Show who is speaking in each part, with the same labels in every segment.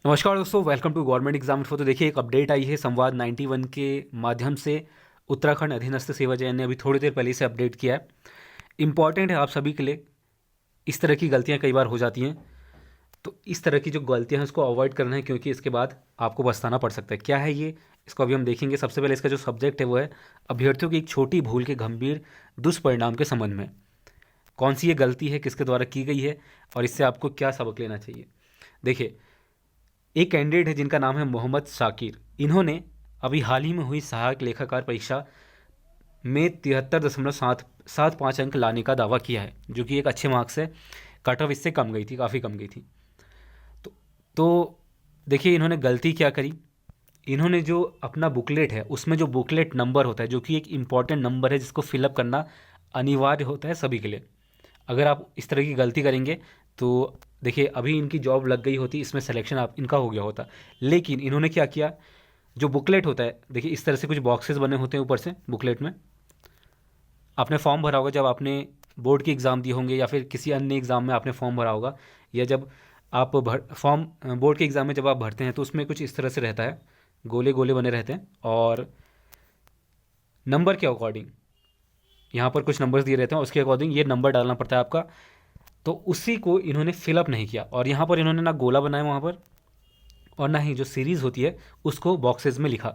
Speaker 1: नमस्कार दोस्तों, welcome to government exam info. तो देखिए, एक अपडेट आई है संवाद 91 के माध्यम से। उत्तराखंड अधीनस्थ सेवा चयन ने अभी थोड़ी देर पहले से अपडेट किया है। इंपॉर्टेंट है आप सभी के लिए। इस तरह की गलतियां कई बार हो जाती हैं, तो इस तरह की जो गलतियां हैं उसको अवॉइड करना है, क्योंकि इसके बाद आपको पछताना पड़ सकता है। क्या है ये, इसको अभी हम देखेंगे। सबसे पहले इसका जो सब्जेक्ट है वो है अभ्यर्थियों की एक छोटी भूल के गंभीर दुष्परिणाम के संबंध में। कौन सी ये गलती है, किसके द्वारा की गई है और इससे आपको क्या सबक लेना चाहिए। देखिए, एक कैंडिडेट है जिनका नाम है मोहम्मद शाकिर। इन्होंने अभी हाल ही में हुई सहायक लेखाकार परीक्षा में 73.75 अंक लाने का दावा किया है, जो कि एक अच्छे मार्क्स है। कट ऑफ इससे कम गई थी, काफ़ी कम गई थी। तो तो देखिए, इन्होंने गलती क्या करी। इन्होंने जो अपना बुकलेट है उसमें जो बुकलेट नंबर होता है, जो कि एक इम्पॉर्टेंट नंबर है जिसको फिलअप करना अनिवार्य होता है सभी के लिए, अगर आप इस तरह की गलती करेंगे तो देखिए, अभी इनकी जॉब लग गई होती, इसमें सिलेक्शन आप इनका हो गया होता। लेकिन इन्होंने क्या किया, जो बुकलेट होता है, देखिए इस तरह से कुछ बॉक्सेस बने होते हैं ऊपर से बुकलेट में। आपने फॉर्म भरा होगा जब आपने बोर्ड की एग्ज़ाम दिए होंगे, या फिर किसी अन्य एग्ज़ाम में आपने फॉर्म भरा होगा, या जब आप फॉर्म बोर्ड के एग्ज़ाम में जब आप भरते हैं तो उसमें कुछ इस तरह से रहता है, गोले गोले बने रहते हैं, और नंबर के अकॉर्डिंग यहाँ पर कुछ नंबर्स दिए रहते हैं, उसके अकॉर्डिंग ये नंबर डालना पड़ता है आपका। तो उसी को इन्होंने फिलअप नहीं किया, और यहाँ पर इन्होंने ना गोला बनाया वहाँ पर, और ना ही जो सीरीज़ होती है उसको बॉक्सेस में लिखा।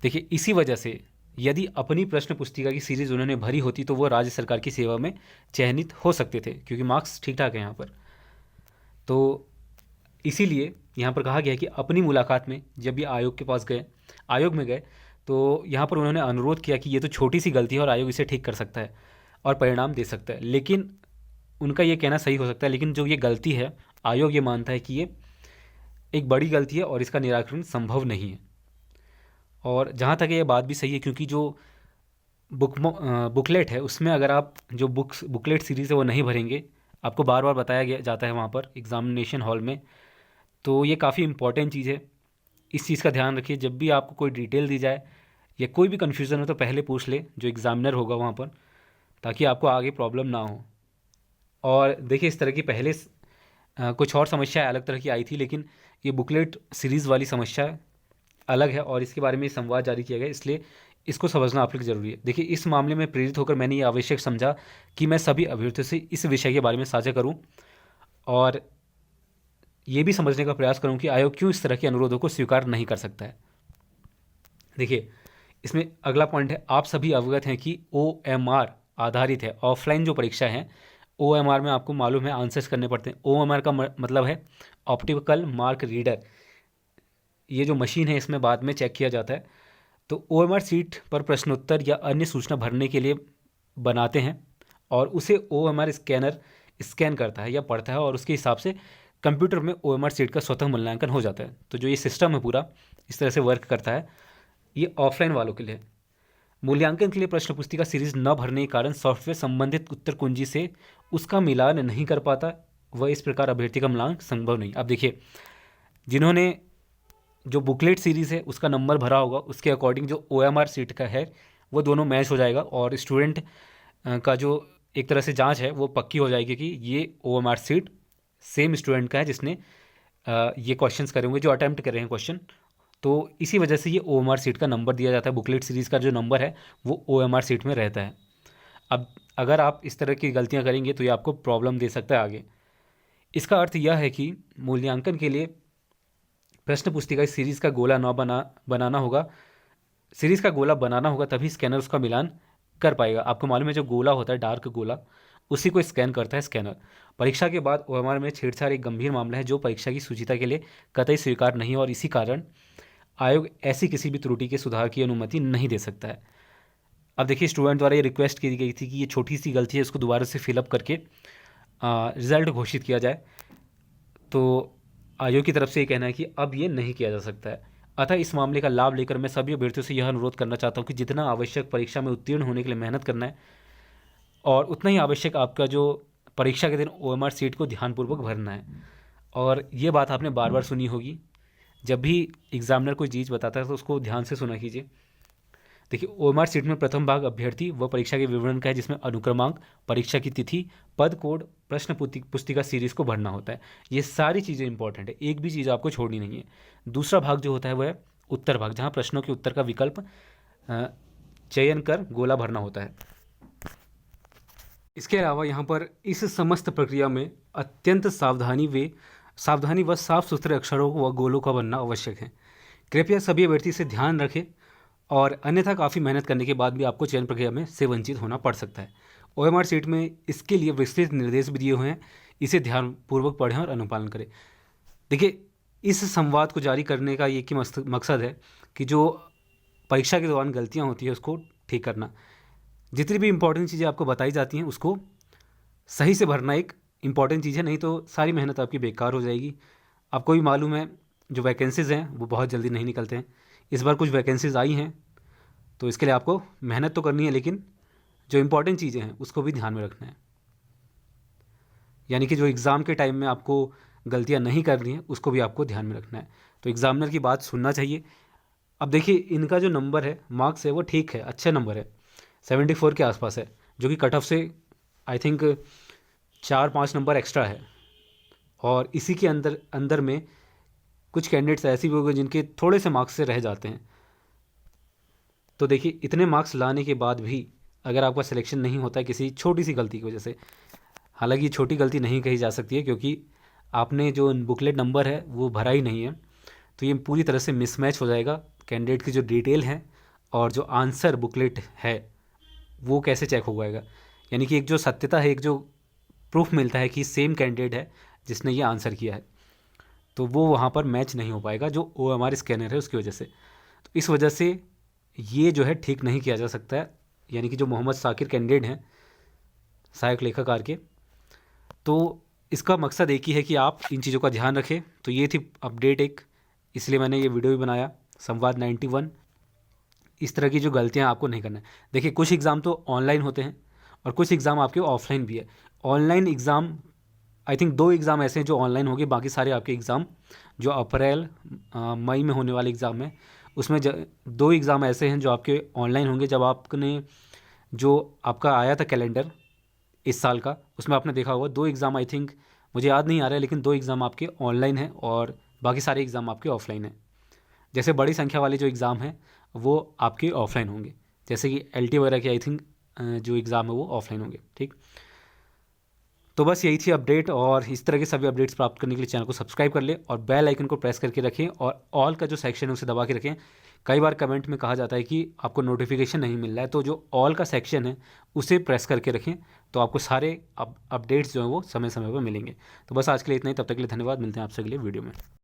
Speaker 1: देखिए, इसी वजह से यदि अपनी प्रश्न पुस्तिका की सीरीज़ उन्होंने भरी होती तो वो राज्य सरकार की सेवा में चयनित हो सकते थे, क्योंकि मार्क्स ठीक ठाक है यहाँ पर। तो इसीलिए यहाँ पर कहा गया है कि अपनी मुलाकात में जब भी आयोग के पास गए, आयोग में गए, तो यहाँ पर उन्होंने अनुरोध किया कि ये तो छोटी सी गलती है और आयोग इसे ठीक कर सकता है और परिणाम दे सकता है। लेकिन उनका ये कहना सही हो सकता है, लेकिन जो ये गलती है, आयोग ये मानता है कि ये एक बड़ी गलती है और इसका निराकरण संभव नहीं है। और जहाँ तक ये बात भी सही है, क्योंकि जो बुकलेट है उसमें अगर आप जो बुकलेट सीरीज़ है वो नहीं भरेंगे, आपको बार बार बताया गया जाता है वहाँ पर एग्ज़ामिनेशन हॉल में, तो ये काफ़ी इंपॉर्टेंट चीज़ है। इस चीज़ का ध्यान रखिए, जब भी आपको कोई डिटेल दी जाए या कोई भी कन्फ्यूज़न हो तो पहले पूछ ले जो एग्ज़ामिनर होगा वहाँ पर, ताकि आपको आगे प्रॉब्लम ना हो। और देखिए, इस तरह की पहले कुछ और समस्याएं अलग तरह की आई थी, लेकिन ये बुकलेट सीरीज़ वाली समस्या अलग है और इसके बारे में संवाद जारी किया गया, इसलिए इसको समझना आप लोग ज़रूरी है। देखिए, इस मामले में प्रेरित होकर मैंने ये आवश्यक समझा कि मैं सभी अभ्यर्थियों से इस विषय के बारे में साझा करूं, और ये भी समझने का प्रयास करूं कि आयोग क्यों इस तरह के अनुरोधों को स्वीकार नहीं कर सकता है। देखिए, इसमें अगला पॉइंट है, आप सभी अवगत हैं कि OMR आधारित है ऑफलाइन जो परीक्षा है। OMR में आपको मालूम है आंसर्स करने पड़ते हैं। OMR का मतलब है ऑप्टिकल मार्क रीडर। ये जो मशीन है इसमें बाद में चेक किया जाता है। तो OMR सीट पर प्रश्नोत्तर या अन्य सूचना भरने के लिए बनाते हैं, और उसे OMR स्कैनर स्कैन करता है या पढ़ता है, और उसके हिसाब से कंप्यूटर में OMR सीट का स्वतः मूल्यांकन हो जाता है। तो जो ये सिस्टम है पूरा इस तरह से वर्क करता है। ये ऑफलाइन वालों के लिए। मूल्यांकन के लिए प्रश्न पुस्तिका सीरीज न भरने के कारण सॉफ्टवेयर संबंधित उत्तर कुंजी से उसका मिलान नहीं कर पाता, वह इस प्रकार अभ्यर्थी का मूल्यांकन संभव नहीं। अब देखिए, जिन्होंने जो बुकलेट सीरीज़ है उसका नंबर भरा होगा, उसके अकॉर्डिंग जो OMR सीट का है वो दोनों मैच हो जाएगा, और स्टूडेंट का जो एक तरह से जांच है वो पक्की हो जाएगी कि ये OMR सीट सेम स्टूडेंट का है जिसने ये क्वेश्चंस करे होंगे, जो अटैम्प्ट कर रहे हैं क्वेश्चन। तो इसी वजह से ये OMR सीट का नंबर दिया जाता है। बुकलेट सीरीज़ का जो नंबर है वो OMR सीट में रहता है। अब अगर आप इस तरह की गलतियां करेंगे तो ये आपको प्रॉब्लम दे सकता है आगे। इसका अर्थ यह है कि मूल्यांकन के लिए प्रश्न पुस्तिका सीरीज़ का गोला न बनाना होगा। सीरीज़ का गोला बनाना होगा, तभी स्कैनर उसका मिलान कर पाएगा। आपको मालूम है जो गोला होता है, डार्क गोला, उसी को स्कैन करता है स्कैनर। परीक्षा के बाद OMR में छेड़छाड़ एक गंभीर मामला है जो परीक्षा की शुचिता के लिए कतई स्वीकार नहीं है, और इसी कारण आयोग ऐसी किसी भी त्रुटि के सुधार की अनुमति नहीं दे सकता है। अब देखिए, स्टूडेंट द्वारा ये रिक्वेस्ट की गई थी कि ये छोटी सी गलती है, इसको दोबारा से फिलअप करके रिज़ल्ट घोषित किया जाए। तो आयोग की तरफ से ये कहना है कि अब ये नहीं किया जा सकता है। अतः इस मामले का लाभ लेकर मैं सभी अभ्यर्थियों से यह अनुरोध करना चाहता हूँ कि जितना आवश्यक परीक्षा में उत्तीर्ण होने के लिए मेहनत करना है, और उतना ही आवश्यक आपका जो परीक्षा के दिन OMR सीट को ध्यानपूर्वक भरना है। और ये बात आपने बार बार सुनी होगी, जब भी एग्जामिनर कोई चीज़ बताता है तो उसको ध्यान से सुना कीजिए। देखिए OMR सीट में प्रथम भाग अभ्यर्थी व परीक्षा के विवरण का है, जिसमें अनुक्रमांक, परीक्षा की तिथि, पद कोड, प्रश्न पुस्तिका सीरीज को भरना होता है। ये सारी चीज़ें इंपॉर्टेंट है, एक भी चीज़ आपको छोड़नी नहीं है। दूसरा भाग जो होता है वह है उत्तर भाग, जहाँ प्रश्नों के उत्तर का विकल्प चयन कर गोला भरना होता है। इसके अलावा यहाँ पर इस समस्त प्रक्रिया में अत्यंत सावधानी व साफ सुथरे अक्षरों व गोलों का बनना आवश्यक है। कृपया सभी अभ्यर्थी से ध्यान रखें, और अन्यथा काफ़ी मेहनत करने के बाद भी आपको चयन प्रक्रिया में से वंचित होना पड़ सकता है। OMR सीट में इसके लिए विस्तृत निर्देश भी दिए हुए हैं, इसे ध्यानपूर्वक पढ़ें और अनुपालन करें। देखिए, इस संवाद को जारी करने का एक ही मकसद है कि जो परीक्षा के दौरान गलतियाँ होती है उसको ठीक करना। जितनी भी इंपॉर्टेंट चीज़ें आपको बताई जाती हैं उसको सही से भरना एक इम्पॉर्टेंट चीज़ है, नहीं तो सारी मेहनत आपकी बेकार हो जाएगी। आपको भी मालूम है जो वैकेंसीज़ हैं वो बहुत जल्दी नहीं निकलते हैं। इस बार कुछ वैकेंसीज़ आई हैं, तो इसके लिए आपको मेहनत तो करनी है, लेकिन जो इम्पॉर्टेंट चीज़ें हैं उसको भी ध्यान में रखना है। यानी कि जो एग्ज़ाम के टाइम में आपको गलतियां नहीं करनी है उसको भी आपको ध्यान में रखना है। तो एग्ज़ामिनर की बात सुनना चाहिए। अब देखिए, इनका जो नंबर है, मार्क्स है, वो ठीक है, अच्छे नंबर है, 74 के आसपास है, जो कि कट ऑफ से आई थिंक 4-5 नंबर एक्स्ट्रा है। और इसी के अंदर में कुछ कैंडिडेट्स ऐसे भी हो गए जिनके थोड़े से मार्क्स से रह जाते हैं। तो देखिए, इतने मार्क्स लाने के बाद भी अगर आपका सिलेक्शन नहीं होता है किसी छोटी सी गलती की वजह से, हालांकि छोटी गलती नहीं कही जा सकती है क्योंकि आपने जो बुकलेट नंबर है वो भरा ही नहीं है, तो ये पूरी तरह से मिसमैच हो जाएगा। कैंडिडेट की जो डिटेल है और जो आंसर बुकलेट है वो कैसे चेक हो पाएगा। यानी कि एक जो सत्यता है, एक जो प्रूफ मिलता है कि सेम कैंडिडेट है जिसने ये आंसर किया है, तो वो वहाँ पर मैच नहीं हो पाएगा जो OMR स्कैनर है उसकी वजह से। तो इस वजह से ये जो है ठीक नहीं किया जा सकता है। यानी कि जो मोहम्मद साकिर कैंडिडेट हैं सहायक लेखाकार के, तो इसका मकसद एक ही है कि आप इन चीज़ों का ध्यान रखें। तो ये थी अपडेट एक, इसलिए मैंने ये वीडियो भी बनाया, संवाद 91। इस तरह की जो गलतियां आपको नहीं करना है। देखिए, कुछ एग्ज़ाम तो ऑनलाइन होते हैं और कुछ एग्ज़ाम आपके ऑफलाइन भी है। Online exam I think 2 exam ऐसे हैं जो ऑनलाइन होंगे, बाकी सारे आपके एग्ज़ाम जो अप्रैल मई में होने वाले एग्ज़ाम है उसमें 2 एग्ज़ाम ऐसे हैं जो आपके ऑनलाइन होंगे। जब आपने जो आपका आया था कैलेंडर इस साल का, उसमें आपने देखा होगा 2 एग्ज़ाम, आई थिंक मुझे याद नहीं आ रहा है, लेकिन 2 एग्ज़ाम आपके ऑनलाइन हैं और बाकी सारे एग्ज़ाम आपके ऑफलाइन हैं। जैसे बड़ी संख्या वाले जो एग्ज़ाम हैं वो आपके ऑफलाइन होंगे, जैसे कि LT वगैरह के आई थिंक जो एग्ज़ाम है वो ऑफलाइन होंगे। ठीक, तो बस यही थी अपडेट, और इस तरह के सभी अपडेट्स प्राप्त करने के लिए चैनल को सब्सक्राइब कर ले और बेल आइकन को प्रेस करके रखें, और ऑल का जो सेक्शन है उसे दबा के रखें। कई बार कमेंट में कहा जाता है कि आपको नोटिफिकेशन नहीं मिल रहा है, तो जो ऑल का सेक्शन है उसे प्रेस करके रखें, तो आपको सारे अपडेट्स जो हैं वो समय समय पर मिलेंगे। तो बस आज के लिए इतना ही, तब तक के लिए धन्यवाद, मिलते हैं आपसे अगले वीडियो में।